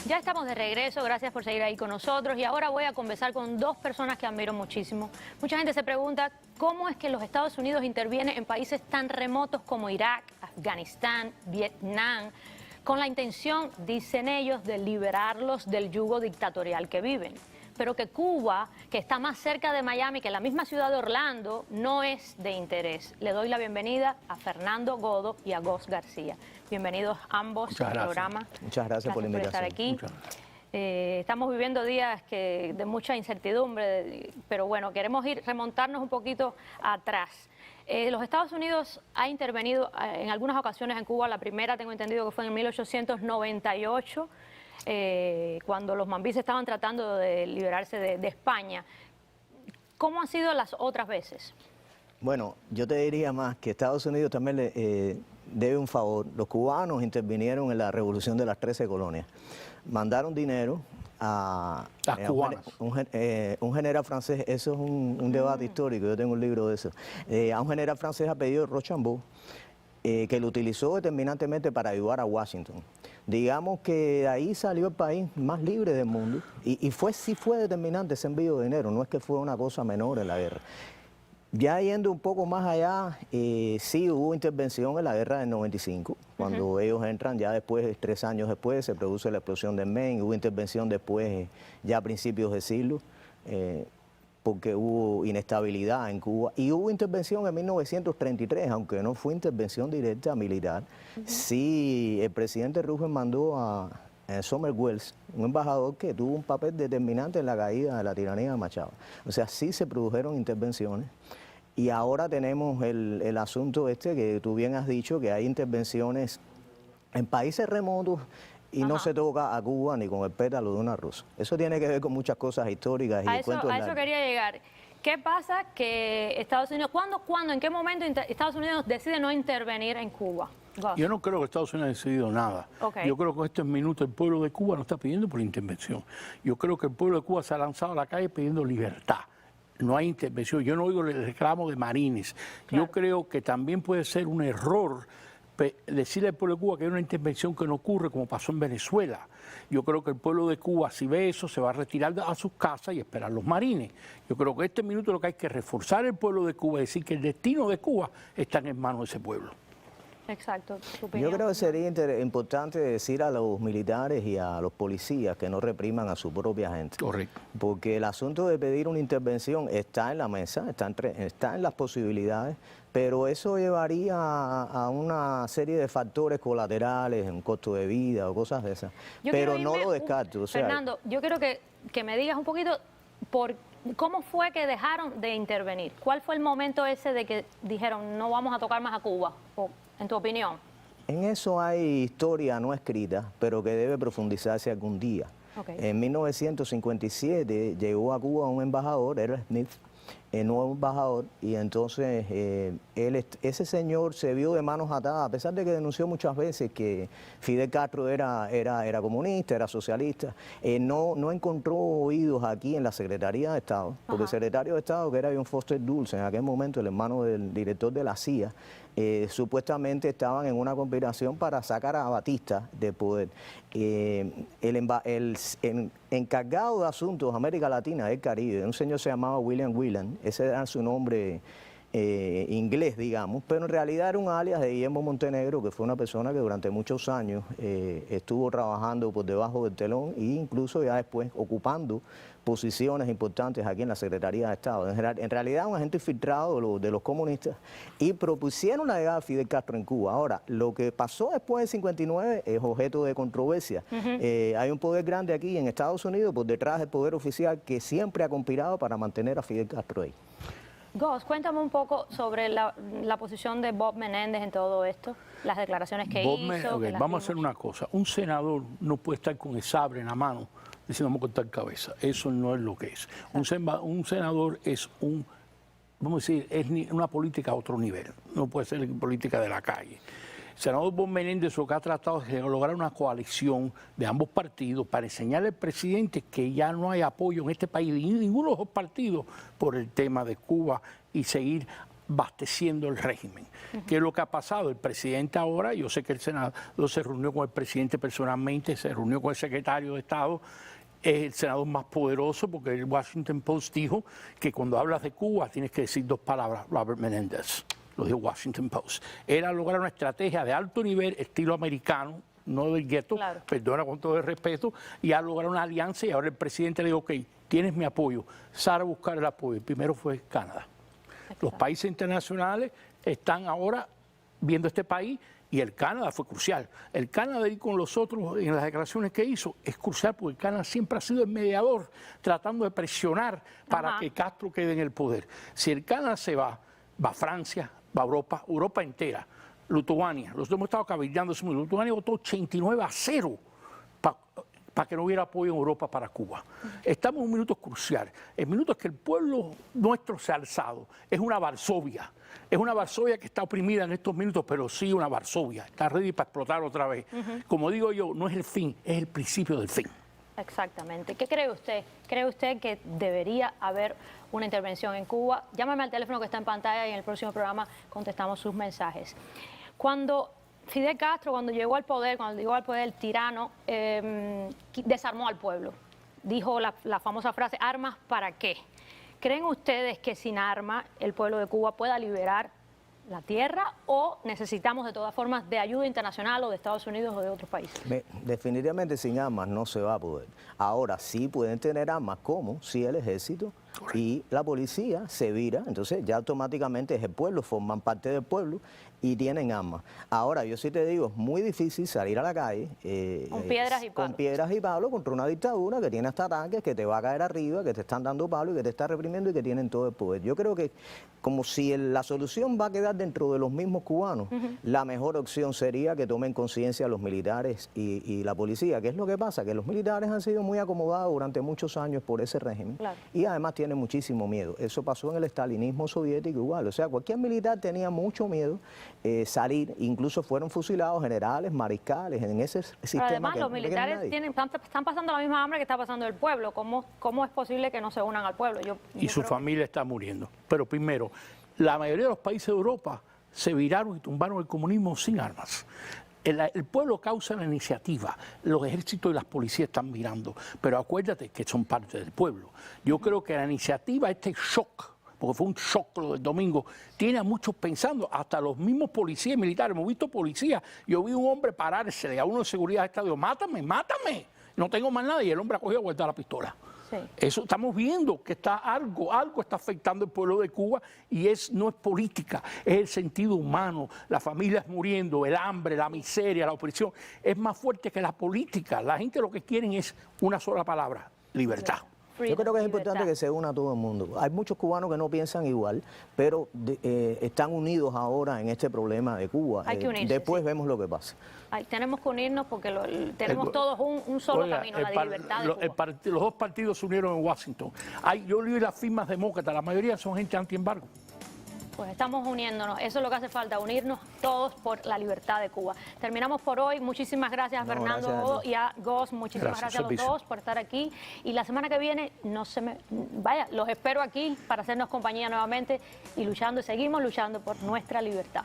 Ya estamos de regreso, gracias por seguir ahí con nosotros y ahora voy a conversar con dos personas que admiro muchísimo. Mucha gente se pregunta cómo es que los Estados Unidos intervienen en países tan remotos como Irak, Afganistán, Vietnam, con la intención, dicen ellos, de liberarlos del yugo dictatorial que viven. Pero que Cuba, que está más cerca de Miami que la misma ciudad de Orlando, no es de interés. Le doy la bienvenida a Fernando Godo y a Gus García. Bienvenidos ambos al programa. Muchas gracias por la invitación. Estar aquí. Estamos viviendo días de mucha incertidumbre, pero bueno, queremos remontarnos un poquito atrás. Los Estados Unidos ha intervenido en algunas ocasiones en Cuba. La primera, tengo entendido, que fue en 1898. Cuando los mambíes estaban tratando de liberarse de España. ¿Cómo han sido las otras veces? Bueno, yo te diría más que Estados Unidos también le debe un favor. Los cubanos intervinieron en la revolución de las 13 colonias. Mandaron dinero a un general francés, eso es un debate histórico, yo tengo un libro de eso, a un general francés apellido Rochambeau, que lo utilizó determinantemente para ayudar a Washington. Digamos que de ahí salió el país más libre del mundo y sí fue determinante ese envío de dinero, no es que fue una cosa menor en la guerra. Ya yendo un poco más allá, sí hubo intervención en la guerra del 95, cuando ellos entran, ya después, 3 años después, se produce la explosión del Maine, hubo intervención después, ya a principios del siglo, porque hubo inestabilidad en Cuba, y hubo intervención en 1933, aunque no fue intervención directa militar. Sí, el presidente Roosevelt mandó a Sumner Welles, un embajador que tuvo un papel determinante en la caída de la tiranía de Machado. O sea, sí se produjeron intervenciones, y ahora tenemos el asunto este que tú bien has dicho, que hay intervenciones en países remotos, y no se toca a Cuba ni con el pétalo de una rosa. Eso tiene que ver con muchas cosas históricas y cuentos largos. A eso quería llegar. ¿Qué pasa que Estados Unidos, cuándo, en qué momento Estados Unidos decide no intervenir en Cuba? Yo no creo que Estados Unidos haya decidido nada. Yo creo que en estos minutos el pueblo de Cuba no está pidiendo por intervención. Yo creo que el pueblo de Cuba se ha lanzado a la calle pidiendo libertad. No hay intervención. Yo no oigo el reclamo de marines. Yo creo que también puede ser un error decirle al pueblo de Cuba que hay una intervención que no ocurre como pasó en Venezuela. Yo creo que el pueblo de Cuba, si ve eso, se va a retirar a sus casas y esperar los marines. Yo creo que en este minuto lo que hay que reforzar el pueblo de Cuba es decir que el destino de Cuba está en manos de ese pueblo. Exacto. Yo creo que sería importante decir a los militares y a los policías que no repriman a su propia gente. Correcto. Porque el asunto de pedir una intervención está en la mesa, está en las posibilidades, pero eso llevaría a una serie de factores colaterales, un costo de vida o cosas de esas. Pero no lo descarto. O sea, Fernando, yo quiero que me digas un poquito cómo fue que dejaron de intervenir. ¿Cuál fue el momento ese de que dijeron no vamos a tocar más a Cuba? En tu opinión. En eso hay historia no escrita, pero que debe profundizarse algún día. En 1957 llegó a Cuba un embajador, era Smith, el nuevo embajador, y entonces ese señor se vio de manos atadas, a pesar de que denunció muchas veces que Fidel Castro era comunista, era socialista, no encontró oídos aquí en la Secretaría de Estado, porque el secretario de Estado, que era John Foster Dulles, en aquel momento el hermano del director de la CIA, supuestamente estaban en una conspiración para sacar a Batista del poder. El encargado de asuntos de América Latina del Caribe, un señor se llamaba William Whelan, ese era su nombre inglés, digamos, pero en realidad era un alias de Guillermo Montenegro, que fue una persona que durante muchos años estuvo trabajando por debajo del telón e incluso ya después ocupando posiciones importantes aquí en la Secretaría de Estado. En realidad un agente infiltrado de los comunistas, y propusieron la llegada de Fidel Castro en Cuba. Ahora, lo que pasó después del 59 es objeto de controversia. Hay un poder grande aquí en Estados Unidos por detrás del poder oficial que siempre ha conspirado para mantener a Fidel Castro ahí. Gus, cuéntame un poco sobre la posición de Bob Menéndez en todo esto, las declaraciones que hizo. Vamos a hacer una cosa, un senador no puede estar con el sabre en la mano diciendo vamos a cortar cabeza, eso no es lo que es. Un senador es vamos a decir, es una política a otro nivel, no puede ser política de la calle. El senador Bob Menéndez lo que ha tratado es de lograr una coalición de ambos partidos para enseñarle al presidente que ya no hay apoyo en este país de ninguno de los dos partidos por el tema de Cuba y seguir abasteciendo el régimen. ¿Qué es lo que ha pasado? El presidente ahora, yo sé que el Senado se reunió con el presidente personalmente, se reunió con el secretario de Estado, es el senador más poderoso porque el Washington Post dijo que cuando hablas de Cuba tienes que decir dos palabras, Robert Menéndez, lo dijo Washington Post. Era lograr una estrategia de alto nivel, estilo americano, no del gueto, claro. Perdona con todo el respeto, y ha logrado una alianza y ahora el presidente le dijo, ok, tienes mi apoyo, sal a buscar el apoyo. El primero fue Canadá. Exacto. Los países internacionales están ahora viendo este país y el Canadá fue crucial. El Canadá y con los otros en las declaraciones que hizo es crucial porque el Canadá siempre ha sido el mediador tratando de presionar para que Castro quede en el poder. Si el Canadá se va Francia, va Europa entera. Lituania, nosotros hemos estado cabildeando, Lituania votó 89-0 para que no hubiera apoyo en Europa para Cuba. Estamos en un minuto crucial. El minuto es que el pueblo nuestro se ha alzado. Es una Varsovia. Es una Varsovia que está oprimida en estos minutos, pero sí una Varsovia. Está ready para explotar otra vez. Como digo yo, no es el fin, es el principio del fin. Exactamente. ¿Qué cree usted? ¿Cree usted que debería haber una intervención en Cuba? Llámame al teléfono que está en pantalla y en el próximo programa contestamos sus mensajes. Cuando Fidel Castro, cuando llegó al poder el tirano, desarmó al pueblo. Dijo la famosa frase, ¿armas para qué? ¿Creen ustedes que sin armas el pueblo de Cuba pueda liberar la tierra o necesitamos de todas formas de ayuda internacional o de Estados Unidos o de otros países? Definitivamente sin armas no se va a poder. Ahora sí pueden tener armas como si el ejército y la policía se vira, entonces ya automáticamente es el pueblo, forman parte del pueblo y tienen armas. Ahora yo sí te digo, es muy difícil salir a la calle con piedras y palos contra una dictadura que tiene hasta tanques, que te va a caer arriba, que te están dando palos y que te está reprimiendo y que tienen todo el poder. Yo creo que como si la solución va a quedar dentro de los mismos cubanos, la mejor opción sería que tomen conciencia los militares y la policía. ¿Qué es lo que pasa? Que los militares han sido muy acomodados durante muchos años por ese régimen y además tienen muchísimo miedo. Eso pasó en el estalinismo soviético igual. O sea, cualquier militar tenía mucho miedo salir, incluso fueron fusilados generales, mariscales, en ese sistema. Pero además los militares están pasando la misma hambre que está pasando el pueblo. ¿Cómo es posible que no se unan al pueblo? Y su familia está muriendo. Pero primero, la mayoría de los países de Europa se viraron y tumbaron el comunismo sin armas. El pueblo causa la iniciativa, los ejércitos y las policías están mirando, pero acuérdate que son parte del pueblo. Yo creo que la iniciativa, este shock, porque fue un shock lo del domingo, tiene a muchos pensando, hasta los mismos policías y militares. Hemos visto policías, yo vi un hombre pararse a uno de seguridad de estadio, mátame, no tengo más nada, y el hombre ha cogido a guardar la pistola. Sí. Eso estamos viendo que está algo está afectando al pueblo de Cuba y no es política, es el sentido humano, las familias muriendo, el hambre, la miseria, la opresión, es más fuerte que la política. La gente lo que quieren es una sola palabra, libertad. Yo creo que es importante que se una todo el mundo. Hay muchos cubanos que no piensan igual, pero están unidos ahora en este problema de Cuba. Hay que unirse, después vemos lo que pasa. Tenemos que unirnos porque tenemos todos un solo camino, la libertad de Cuba. Los dos partidos se unieron en Washington. Yo leí las firmas demócratas, la mayoría son gente anti-embargo. Pues estamos uniéndonos, eso es lo que hace falta, unirnos todos por la libertad de Cuba. Terminamos por hoy, muchísimas gracias a Fernando y a Gus, muchísimas gracias a los dos por estar aquí. Y la semana que viene, los espero aquí para hacernos compañía nuevamente y seguimos luchando por nuestra libertad.